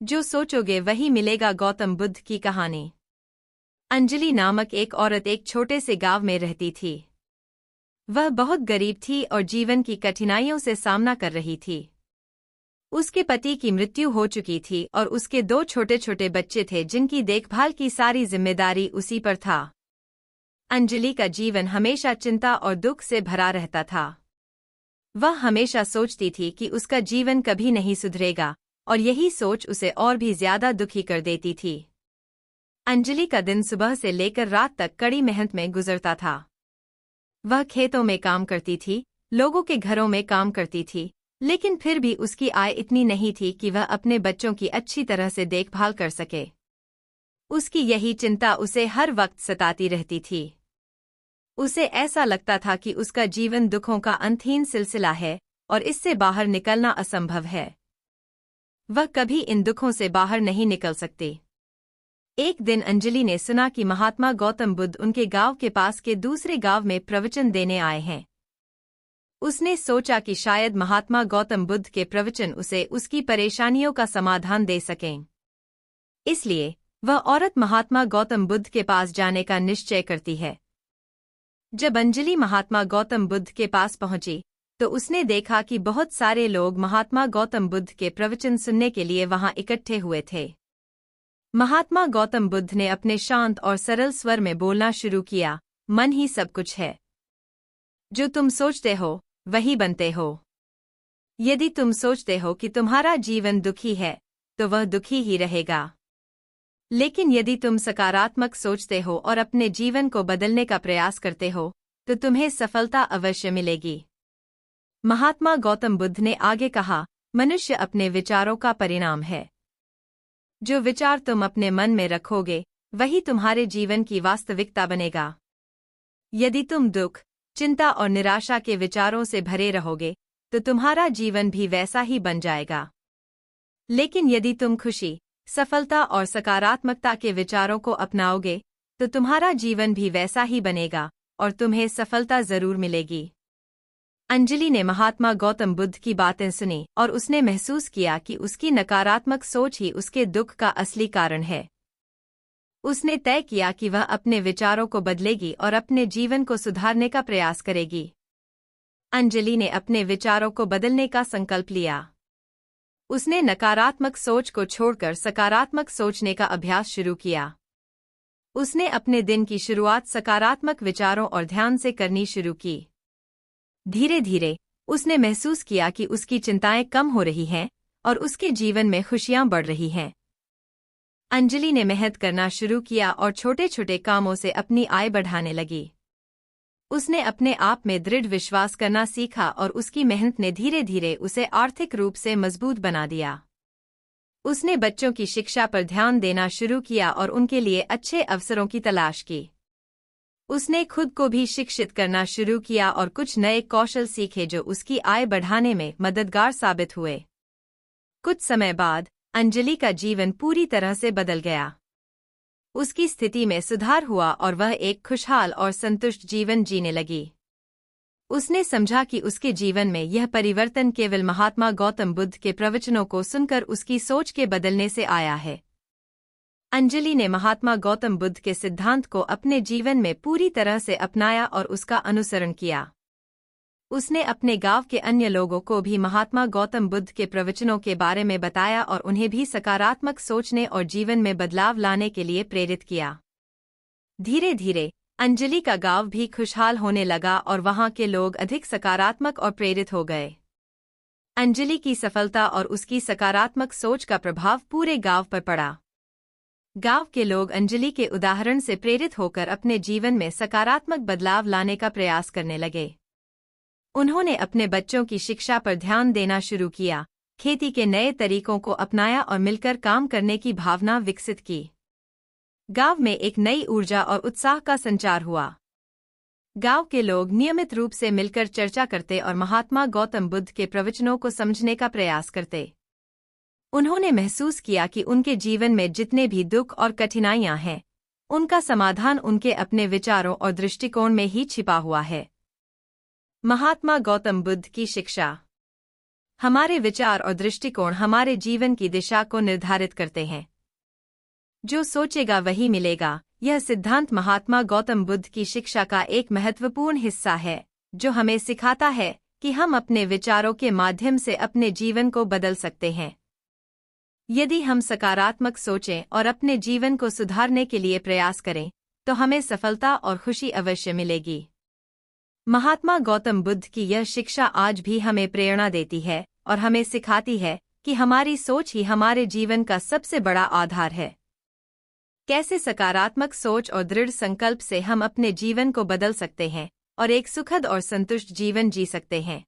जो सोचोगे वही मिलेगा। गौतम बुद्ध की कहानी। अंजलि नामक एक औरत एक छोटे से गांव में रहती थी। वह बहुत गरीब थी और जीवन की कठिनाइयों से सामना कर रही थी। उसके पति की मृत्यु हो चुकी थी और उसके 2 छोटे छोटे बच्चे थे जिनकी देखभाल की सारी जिम्मेदारी उसी पर था। अंजलि का जीवन हमेशा चिंता और दुख से भरा रहता था। वह हमेशा सोचती थी कि उसका जीवन कभी नहीं सुधरेगा और यही सोच उसे और भी ज्यादा दुखी कर देती थी। अंजलि का दिन सुबह से लेकर रात तक कड़ी मेहनत में गुजरता था। वह खेतों में काम करती थी, लोगों के घरों में काम करती थी, लेकिन फिर भी उसकी आय इतनी नहीं थी कि वह अपने बच्चों की अच्छी तरह से देखभाल कर सके। उसकी यही चिंता उसे हर वक्त सताती रहती थी। उसे ऐसा लगता था कि उसका जीवन दुखों का अंतहीन सिलसिला है और इससे बाहर निकलना असंभव है। वह कभी इन दुखों से बाहर नहीं निकल सकती। एक दिन अंजलि ने सुना कि महात्मा गौतम बुद्ध उनके गांव के पास के दूसरे गांव में प्रवचन देने आए हैं। उसने सोचा कि शायद महात्मा गौतम बुद्ध के प्रवचन उसे उसकी परेशानियों का समाधान दे सकें। इसलिए वह औरत महात्मा गौतम बुद्ध के पास जाने का निश्चय करती है। जब अंजलि महात्मा गौतम बुद्ध के पास पहुंची तो उसने देखा कि बहुत सारे लोग महात्मा गौतम बुद्ध के प्रवचन सुनने के लिए वहां इकट्ठे हुए थे। महात्मा गौतम बुद्ध ने अपने शांत और सरल स्वर में बोलना शुरू किया, मन ही सब कुछ है। जो तुम सोचते हो वही बनते हो। यदि तुम सोचते हो कि तुम्हारा जीवन दुखी है तो वह दुखी ही रहेगा। लेकिन यदि तुम सकारात्मक सोचते हो और अपने जीवन को बदलने का प्रयास करते हो तो तुम्हें सफलता अवश्य मिलेगी। महात्मा गौतम बुद्ध ने आगे कहा, मनुष्य अपने विचारों का परिणाम है। जो विचार तुम अपने मन में रखोगे वही तुम्हारे जीवन की वास्तविकता बनेगा। यदि तुम दुख, चिंता और निराशा के विचारों से भरे रहोगे तो तुम्हारा जीवन भी वैसा ही बन जाएगा। लेकिन यदि तुम खुशी, सफलता और सकारात्मकता के विचारों को अपनाओगे तो तुम्हारा जीवन भी वैसा ही बनेगा और तुम्हें सफलता जरूर मिलेगी। अंजलि ने महात्मा गौतम बुद्ध की बातें सुनी और उसने महसूस किया कि उसकी नकारात्मक सोच ही उसके दुख का असली कारण है। उसने तय किया कि वह अपने विचारों को बदलेगी और अपने जीवन को सुधारने का प्रयास करेगी। अंजलि ने अपने विचारों को बदलने का संकल्प लिया। उसने नकारात्मक सोच को छोड़कर सकारात्मक सोचने का अभ्यास शुरू किया। उसने अपने दिन की शुरुआत सकारात्मक विचारों और ध्यान से करनी शुरू की। धीरे धीरे उसने महसूस किया कि उसकी चिंताएं कम हो रही हैं और उसके जीवन में खुशियां बढ़ रही हैं। अंजलि ने मेहनत करना शुरू किया और छोटे छोटे कामों से अपनी आय बढ़ाने लगी। उसने अपने आप में दृढ़ विश्वास करना सीखा और उसकी मेहनत ने धीरे धीरे उसे आर्थिक रूप से मजबूत बना दिया। उसने बच्चों की शिक्षा पर ध्यान देना शुरू किया और उनके लिए अच्छे अवसरों की तलाश की। उसने खुद को भी शिक्षित करना शुरू किया और कुछ नए कौशल सीखे जो उसकी आय बढ़ाने में मददगार साबित हुए। कुछ समय बाद अंजलि का जीवन पूरी तरह से बदल गया। उसकी स्थिति में सुधार हुआ और वह एक खुशहाल और संतुष्ट जीवन जीने लगी। उसने समझा कि उसके जीवन में यह परिवर्तन केवल महात्मा गौतम बुद्ध के प्रवचनों को सुनकर उसकी सोच के बदलने से आया है। अंजलि ने महात्मा गौतम बुद्ध के सिद्धांत को अपने जीवन में पूरी तरह से अपनाया और उसका अनुसरण किया। उसने अपने गांव के अन्य लोगों को भी महात्मा गौतम बुद्ध के प्रवचनों के बारे में बताया और उन्हें भी सकारात्मक सोचने और जीवन में बदलाव लाने के लिए प्रेरित किया। धीरे धीरे अंजलि का गांव भी खुशहाल होने लगा और वहां के लोग अधिक सकारात्मक और प्रेरित हो गए। अंजलि की सफलता और उसकी सकारात्मक सोच का प्रभाव पूरे गांव पर पड़ा। गांव के लोग अंजलि के उदाहरण से प्रेरित होकर अपने जीवन में सकारात्मक बदलाव लाने का प्रयास करने लगे। उन्होंने अपने बच्चों की शिक्षा पर ध्यान देना शुरू किया, खेती के नए तरीकों को अपनाया और मिलकर काम करने की भावना विकसित की। गांव में एक नई ऊर्जा और उत्साह का संचार हुआ। गांव के लोग नियमित रूप से मिलकर चर्चा करते और महात्मा गौतम बुद्ध के प्रवचनों को समझने का प्रयास करते। उन्होंने महसूस किया कि उनके जीवन में जितने भी दुख और कठिनाइयां हैं, उनका समाधान उनके अपने विचारों और दृष्टिकोण में ही छिपा हुआ है। महात्मा गौतम बुद्ध की शिक्षा। हमारे विचार और दृष्टिकोण हमारे जीवन की दिशा को निर्धारित करते हैं। जो सोचेगा वही मिलेगा, यह सिद्धांत महात्मा गौतम बुद्ध की शिक्षा का एक महत्वपूर्ण हिस्सा है, जो हमें सिखाता है कि हम अपने विचारों के माध्यम से अपने जीवन को बदल सकते हैं। यदि हम सकारात्मक सोचें और अपने जीवन को सुधारने के लिए प्रयास करें, तो हमें सफलता और खुशी अवश्य मिलेगी। महात्मा गौतम बुद्ध की यह शिक्षा आज भी हमें प्रेरणा देती है और हमें सिखाती है कि हमारी सोच ही हमारे जीवन का सबसे बड़ा आधार है। कैसे सकारात्मक सोच और दृढ़ संकल्प से हम अपने जीवन को बदल सकते हैं और एक सुखद और संतुष्ट जीवन जी सकते हैं।